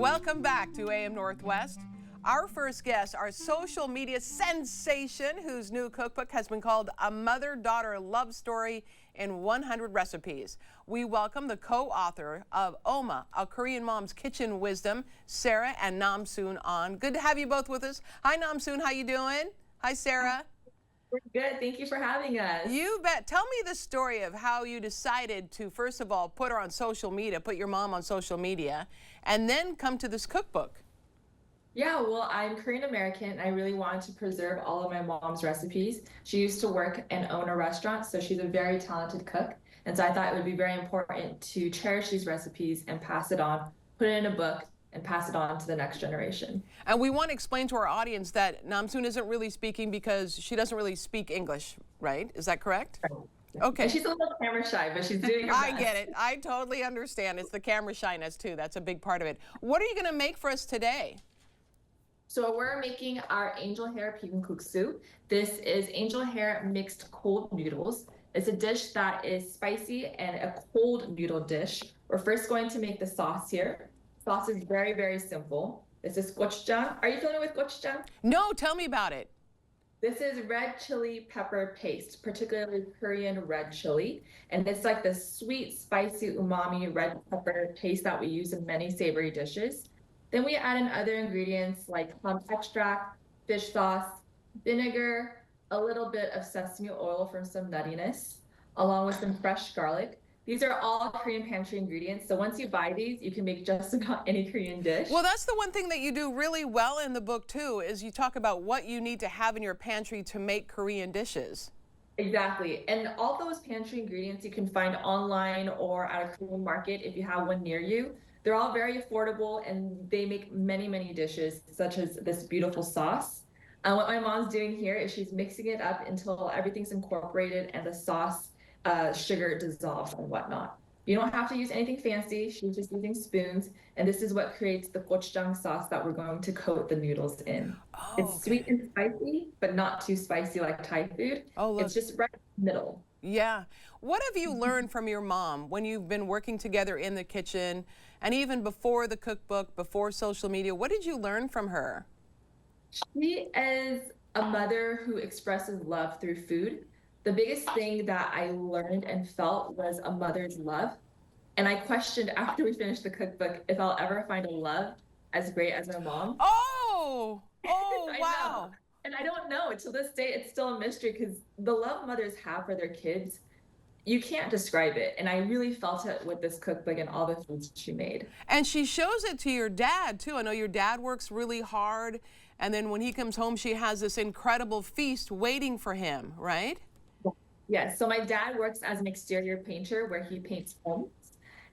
Welcome back to AM Northwest. Our first guest, our social media sensation, whose new cookbook has been called A Mother-Daughter Love Story in 100 Recipes. We welcome the co-author of Umma, A Korean Mom's Kitchen Wisdom, Sarah and Namsoon on. Good to have you both with us. Hi, Namsoon. How you doing? Hi, Sarah. We're good. Thank you for having us. You bet. Tell me the story of how you decided to, first of all, put her on social media, put your mom on social media, and then come to this cookbook. Yeah, well, I'm Korean American and I really wanted to preserve all of my mom's recipes. She used to work and own a restaurant, so she's a very talented cook. And so I thought it would be very important to cherish these recipes and pass it on, put it in a book, and pass it on to the next generation. And we want to explain to our audience that Namsoon isn't really speaking because she doesn't really speak English, right? Is that correct? Right. Okay. And she's a little camera shy, but she's doing her best. I get it. I totally understand. It's the camera shyness too. That's a big part of it. What are you going to make for us today? So we're making our angel hair bee-beem-gook-ssoo. This is angel hair mixed cold noodles. It's a dish that is spicy and a cold noodle dish. We're first going to make the sauce here. Sauce is very, very simple. This is gochujang. Are you familiar with gochujang? No, tell me about it. This is red chili pepper paste, particularly Korean red chili. And it's like the sweet, spicy, umami red pepper paste that we use in many savory dishes. Then we add in other ingredients like plum extract, fish sauce, vinegar, a little bit of sesame oil for some nuttiness, along with some fresh garlic. These are all Korean pantry ingredients. So once you buy these, you can make just about any Korean dish. Well, that's the one thing that you do really well in the book too, is you talk about what you need to have in your pantry to make Korean dishes. Exactly. And all those pantry ingredients you can find online or at a Korean market if you have one near you. They're all very affordable and they make many, many dishes, such as this beautiful sauce. What my mom's doing here is she's mixing it up until everything's incorporated and the sauce sugar dissolves and whatnot. You don't have to use anything fancy. She's just using spoons. And this is what creates the gochujang sauce that we're going to coat the noodles in. Oh, it's sweet and spicy, but not too spicy like Thai food. Oh, look. It's just right in the middle. Yeah. What have you learned from your mom when you've been working together in the kitchen and even before the cookbook, before social media? What did you learn from her? She is a mother who expresses love through food. The biggest thing that I learned and felt was a mother's love. And I questioned after we finished the cookbook if I'll ever find a love as great as my mom. Oh, I wow. know. And I don't know. To this day, it's still a mystery because the love mothers have for their kids, you can't describe it. And I really felt it with this cookbook and all the foods she made. And she shows it to your dad, too. I know your dad works really hard. And then when he comes home, she has this incredible feast waiting for him, right? Yes. So my dad works as an exterior painter where he paints homes.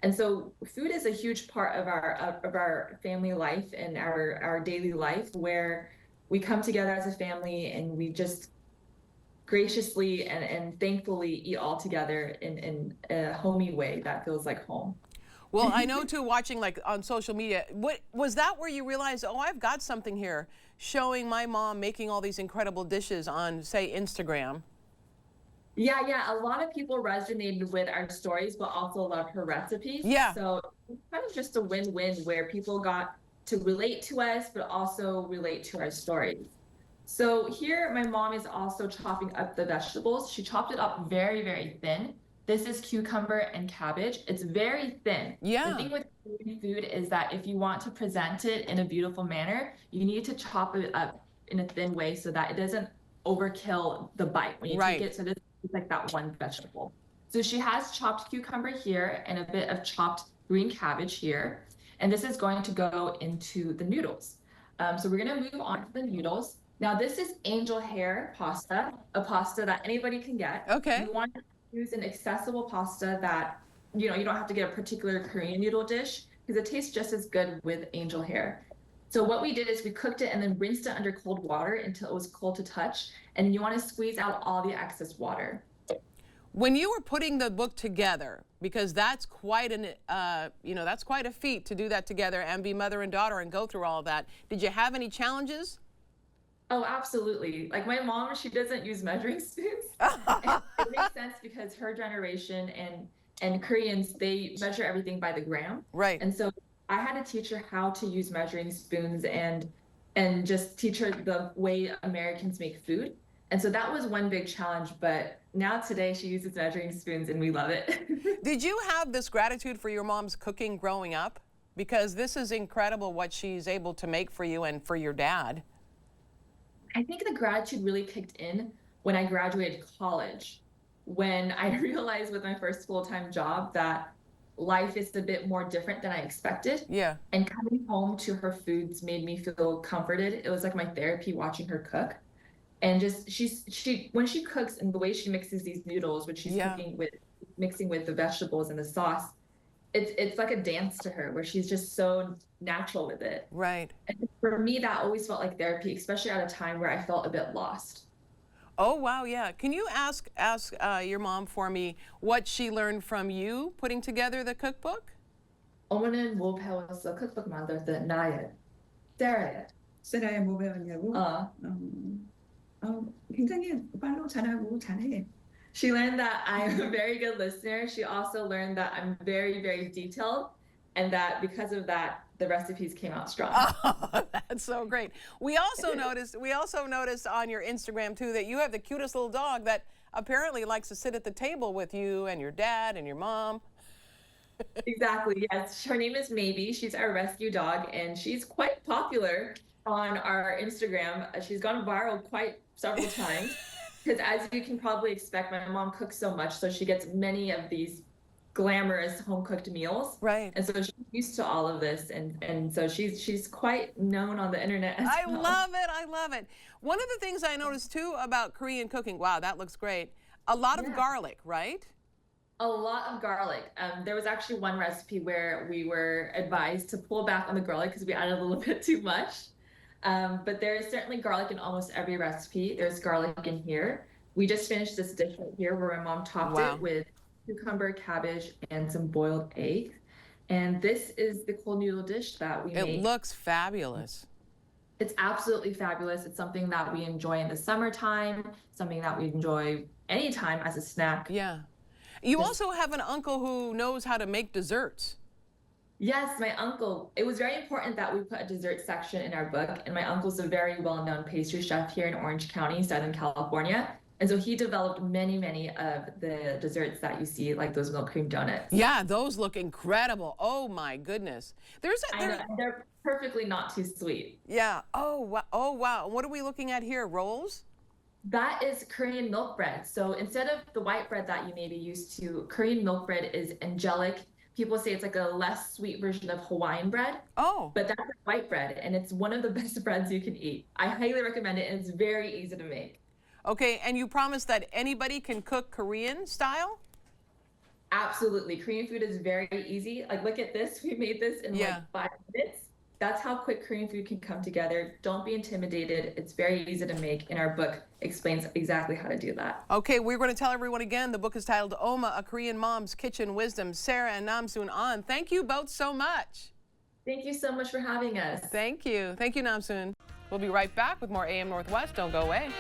And so food is a huge part of our family life and our daily life, where we come together as a family and we just graciously and thankfully eat all together in a homey way that feels like home. Well, I know too, watching like on social media, what was that where you realized, oh, I've got something here, showing my mom making all these incredible dishes on, say, Instagram? Yeah. A lot of people resonated with our stories, but also loved her recipes. Yeah. So it's kind of just a win-win where people got to relate to us, but also relate to our stories. So here, my mom is also chopping up the vegetables. She chopped it up very, very thin. This is cucumber and cabbage. It's very thin. Yeah. The thing with Korean food is that if you want to present it in a beautiful manner, you need to chop it up in a thin way so that it doesn't overkill the bite when you take it. So this is like that one vegetable. So she has chopped cucumber here and a bit of chopped green cabbage here. And this is going to go into the noodles. So we're going to move on to the noodles. Now, this is angel hair pasta, a pasta that anybody can get. Okay. You want to use an accessible pasta that, you don't have to get a particular Korean noodle dish because it tastes just as good with angel hair. So what we did is we cooked it and then rinsed it under cold water until it was cold to touch. And you want to squeeze out all the excess water. When you were putting the book together, because that's quite that's quite a feat to do that together and be mother and daughter and go through all of that. Did you have any challenges? Oh, absolutely. Like my mom, she doesn't use measuring spoons. It makes sense because her generation and Koreans, they measure everything by the gram. Right. And so I had to teach her how to use measuring spoons and just teach her the way Americans make food. And so that was one big challenge, but now today she uses measuring spoons and we love it. Did you have this gratitude for your mom's cooking growing up? Because this is incredible what she's able to make for you and for your dad. I think the gratitude really kicked in when I graduated college, when I realized with my first full-time job that life is a bit more different than I expected. Yeah. And coming home to her foods made me feel comforted. It was like my therapy watching her cook. And just she when she cooks and the way she mixes these noodles, which she's cooking with mixing with the vegetables and the sauce, it's like a dance to her where she's just so natural with it. Right. And for me, that always felt like therapy, especially at a time where I felt a bit lost. Oh, wow, yeah. Can you ask your mom for me what she learned from you putting together the cookbook? 어머는 뭐 배웠어? cookbook 만들 때 나의 세라의. 세라야 뭐 배웠냐고? 굉장히 말로 잘하고 잘해. She learned that I'm a very good listener. She also learned that I'm very, very detailed, and that because of that, the recipes came out strong. Oh, that's so great. We also noticed on your Instagram too that you have the cutest little dog that apparently likes to sit at the table with you and your dad and your mom. Exactly. Yes. Her name is Maybe. She's our rescue dog, and she's quite popular on our Instagram. She's gone viral quite several times. Because as you can probably expect, my mom cooks so much, so she gets many of these glamorous home-cooked meals. Right. And so she's used to all of this, and so she's quite known on the internet as I well. love it. I love it. One of the things I noticed too about Korean cooking, wow, that looks great. A lot of garlic, right? A lot of garlic. There was actually one recipe where we were advised to pull back on the garlic because we added a little bit too much. But there is certainly garlic in almost every recipe. There's garlic in here. We just finished this dish right here where my mom topped it with cucumber, cabbage, and some boiled eggs. And this is the cold noodle dish that we make. It looks fabulous. It's absolutely fabulous. It's something that we enjoy in the summertime, something that we enjoy anytime as a snack. Yeah. You also have an uncle who knows how to make desserts. Yes, my uncle. It was very important that we put a dessert section in our book, and my uncle's a very well-known pastry chef here in Orange County, Southern California. And so he developed many, many of the desserts that you see, like those milk cream donuts. Yeah, those look incredible. Oh my goodness. I know, they're perfectly not too sweet. Yeah. Oh wow. Oh wow. What are we looking at here? Rolls? That is Korean milk bread. So instead of the white bread that you may be used to, Korean milk bread is angelic. People say it's like a less sweet version of Hawaiian bread. Oh. But that's white bread, and it's one of the best breads you can eat. I highly recommend it, and it's very easy to make. Okay, and you promise that anybody can cook Korean style? Absolutely. Korean food is very easy. Like, look at this. We made this in like 5 minutes. That's how quick Korean food can come together. Don't be intimidated. It's very easy to make, and our book explains exactly how to do that. Okay, we're going to tell everyone again. The book is titled Umma, A Korean Mom's Kitchen Wisdom. Sarah and Namsoon Ahn, thank you both so much. Thank you so much for having us. Thank you. Thank you, Namsoon. We'll be right back with more AM Northwest. Don't go away.